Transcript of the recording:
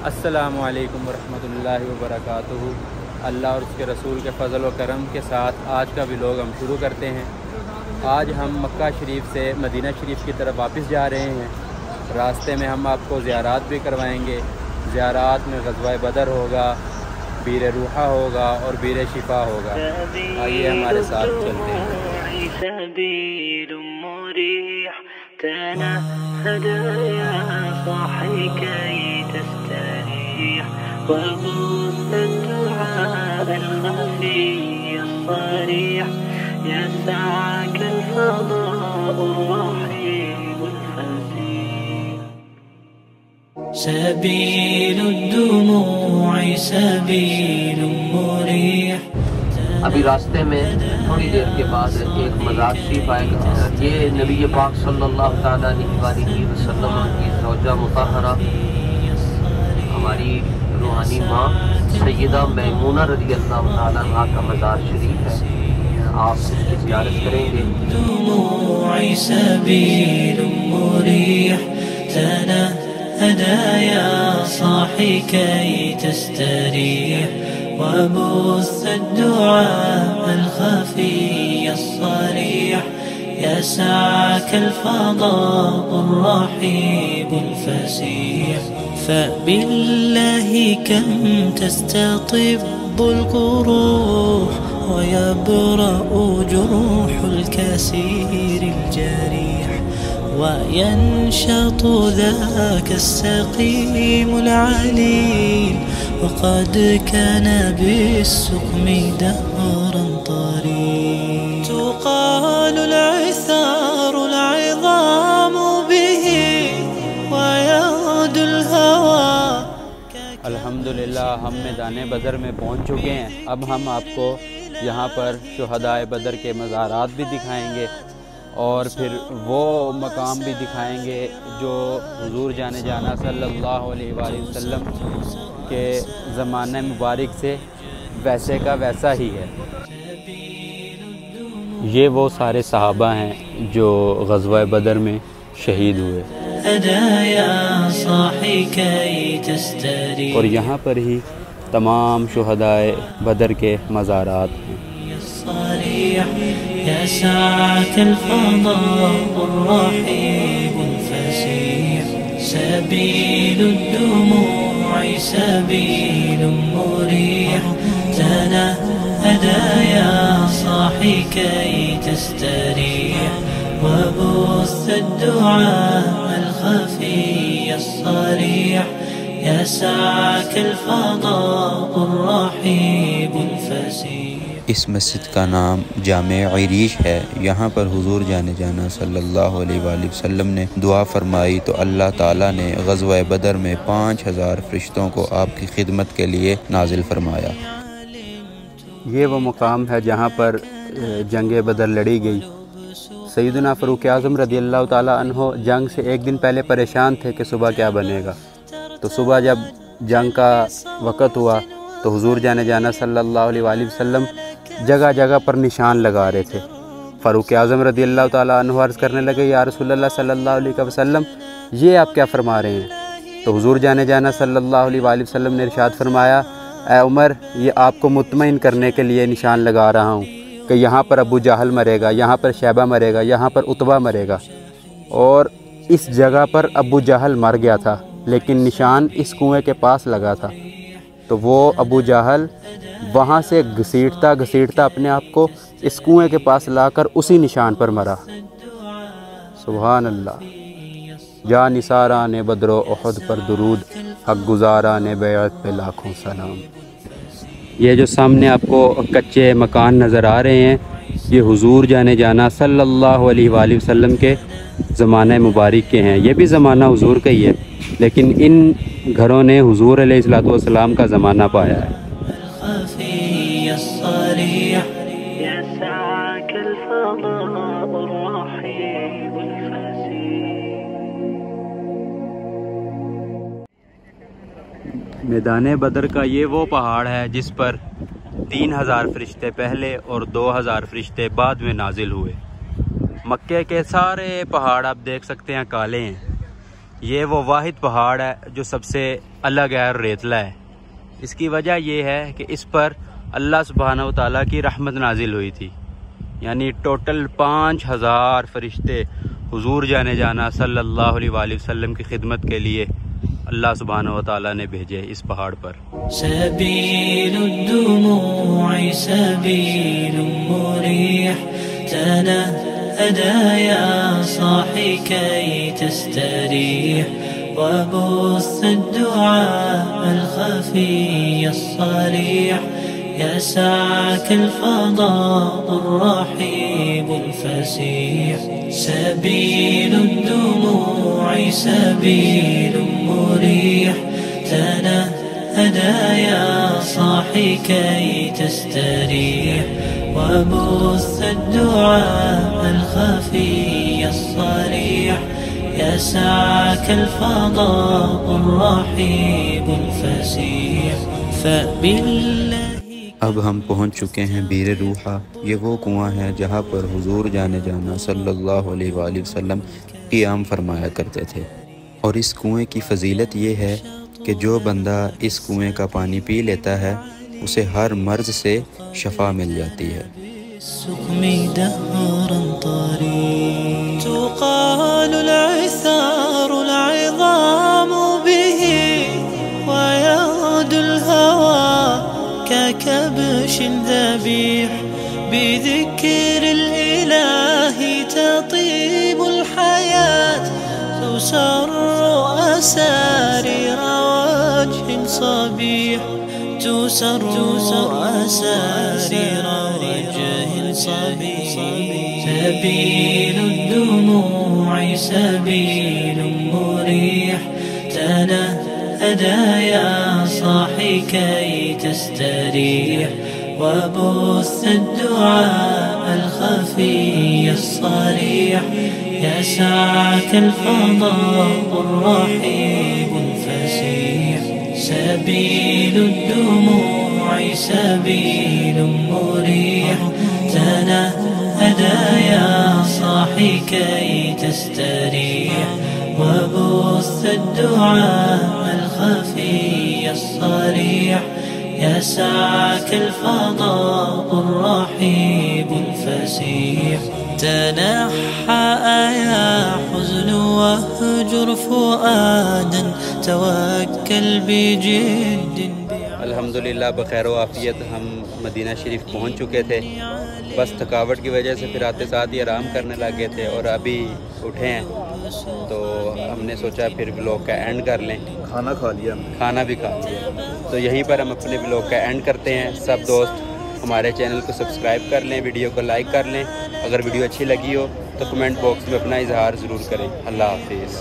अस्सलामु अलैकुम वरहमतुल्लाहि वबरकातुहू। अल्लाह और उसके रसूल के फ़ज़ल व करम के साथ आज का व्लॉग हम शुरू करते हैं। आज हम मक्का शरीफ से मदीना शरीफ की तरफ वापस जा रहे हैं। रास्ते में हम आपको ज़ियारात भी करवाएंगे। ज़ियारात में ग़ज़वा बदर होगा, बीर रूहा होगा और बीर शिफा होगा। आइए हमारे साथ चलते हैं। سبيل الدموع سبيل مريح। अभी रास्ते में थोड़ी देर के बाद एक मज़ार शरीफ आएगा। ये नबी पाक सल्लल्लाहु तआला अलैहि वसल्लम की ज़ौजा मुतहरा हमारी रूहानी माँ सैयदा मैमूना रज़ियल्लाहु तआला अन्हा का मज़ार शरीफ है। आप इसकी ज़ियारत करेंगे। هدايا صاحي كي تستريح وبث الدعاء الخفي الصريح يسعك الفضاء الرحيب الفسيح فبالله كم تستطب القروح ويبرأ جروح الكسير الجريح وينشط ذاك السقيم العليل وقد كان بالسقم دهرا طريق تقال العثار العظام به ويغدو الهوى। अल्हम्दुलिल्लाह हम मैदान बदर में पहुंच चुके हैं। अब हम आपको यहाँ पर शुहदाए बदर के मज़ारात भी दिखाएंगे और फिर वो मकाम भी दिखाएंगे जो हुजूर जाने जाना सल्लल्लाहु अलैहि वसल्लम के ज़माने मुबारक से वैसे का वैसा ही है। ये वो सारे सहाबा हैं जो ग़ज़वा बदर में शहीद हुए और यहाँ पर ही तमाम शुहदाए बदर के मज़ारात हैं। يسعك الفضاء الرحيب الفسيح سبيل الدموع سبيل مريح تنهدى يا صاحي كي تستريح وبث الدعاء الخفي الصريح يسعك الفضاء الرحيب الفسيح। इस मस्जिद का नाम जामे इरीश है। यहाँ पर हुजूर जाने जाना सल्लल्लाहु अलैहि वसल्लम ने दुआ फरमाई तो अल्लाह ताला ने ग़ज़वा बदर में 5000 फरिश्तों को आपकी खिदमत के लिए नाजिल फरमाया। ये वो मुकाम है जहाँ पर जंग बदर लड़ी गई। सैयदना फ़ारूक आज़म रज़ियल्लाहु ताला अन्हो जंग से एक दिन पहले परेशान थे कि सुबह क्या बनेगा। तो सुबह जब जंग का वक़्त हुआ तो हुजूर जाने जाना सल्लल्लाहु अलैहि वसल्लम जगह जगह पर निशान लगा रहे थे। फ़ारूक आज़म रज़ियल्लाहु ताला अन्हु अर्ज़ करने लगे, या रसूलल्लाह सल्लल्लाहु अलैहि वसल्लम ये आप क्या फरमा रहे हैं। तो हुजूर जाने जाना सल्लल्लाहु अलैहि वसल्लम ने इरशाद फरमाया, ए उमर, ये आपको मुतमईन करने के लिए निशान लगा रहा हूँ कि यहाँ पर अबू जहल मरेगा, यहाँ पर शैबा मरेगा, यहाँ पर उतबा मरेगा। और इस जगह पर अबू जहल मर गया था लेकिन निशान इस कुएँ के पास लगा था। तो वो अबू जहल वहाँ से घसीटता घसीटता अपने आप को इस कुएँ के पास लाकर उसी निशान पर मरा। सुभान अल्लाह। जा निसारा ने बदरो उहद पर दुरूद, हक गुजारा ने बैत पे लाखों सलाम। ये जो सामने आपको कच्चे मकान नज़र आ रहे हैं, ये हुजूर जाने जाना सल्लल्लाहु अलैहि वसल्लम के ज़माने मुबारक के हैं। ये भी ज़माना हुजूर का ही है लेकिन इन घरों ने हुजूर अलैहिस्सलातु वस्सलाम का ज़माना पाया है। मैदान बदर का ये वो पहाड़ है जिस पर 3000 फरिश्ते पहले और 2000 फरिश्ते बाद में नाजिल हुए। मक्के के सारे पहाड़ आप देख सकते हैं काले हैं। ये वो वाहिद पहाड़ है जो सबसे अलग है और रेतला है। इसकी वजह ये है कि इस पर अल्लाह सुब्हानहू तआला की रहमत नाजिल हुई थी, यानी टोटल 5000 फरिश्ते हुजूर जाने जाना सल्लल्लाहु अलैहि वसल्लम की खिदमत के लिए अल्लाह सुब्हानहू तआला ने भेजे इस पहाड़ पर। وبث الدعاء الخفي الصريح يسعك الفضاء الرحيب الفسيح سبيل الدموع سبيل مريح تنهدى يا صاحي كي تستريح وبث الدعاء الخفي الصريح يسعك الفضاء الرحيب الفسيح فبالله। अब हम पहुंच चुके हैं बीर रूहा। ये वो कुआं है जहां पर हुजूर जाने जाना सल्लल्लाहु अलैहि वसल्लम क़ियाम फरमाया करते थे। और इस कुएं की फ़जीलत ये है कि जो बंदा इस कुएं का पानी पी लेता है उसे हर मर्ज़ से शफा मिल जाती है। تقال العثار العظام به ويغدو الهوى ككبش ذبيح بذكر الإله تطيب الحياة تسر أسارير وجه صبيح تسر أسارير وجه صبيح سبيل الدموع سبيل مريح تنهدى يا صاحي كي تستريح وبث الدعاء الخفي الصريح يسعك الفضاء الرحيب الفسيح سبيل الدموع سبيل مريح تنهدى يا صاحي كي تستريح وبث الدعاء الخفي الصريح يسعك الفضاء الرحيب الفسيح تنحى يا حزن واهجر فؤادا توكل بجد। अल्हम्दुलिल्लाह बखैर आफ़ियत हम मदीना शरीफ पहुंच चुके थे। बस थकावट की वजह से फिर आते साथ ही आराम करने लगे थे और अभी उठे हैं तो हमने सोचा फिर ब्लॉग का एंड कर लें। खाना खा लिया, खाना भी खा लिया, तो यहीं पर हम अपने ब्लॉग का एंड करते हैं। सब दोस्त हमारे चैनल को सब्सक्राइब कर लें, वीडियो को लाइक कर लें। अगर वीडियो अच्छी लगी हो तो कमेंट बॉक्स में अपना इजहार ज़रूर करें। अल्लाह हाफिज़।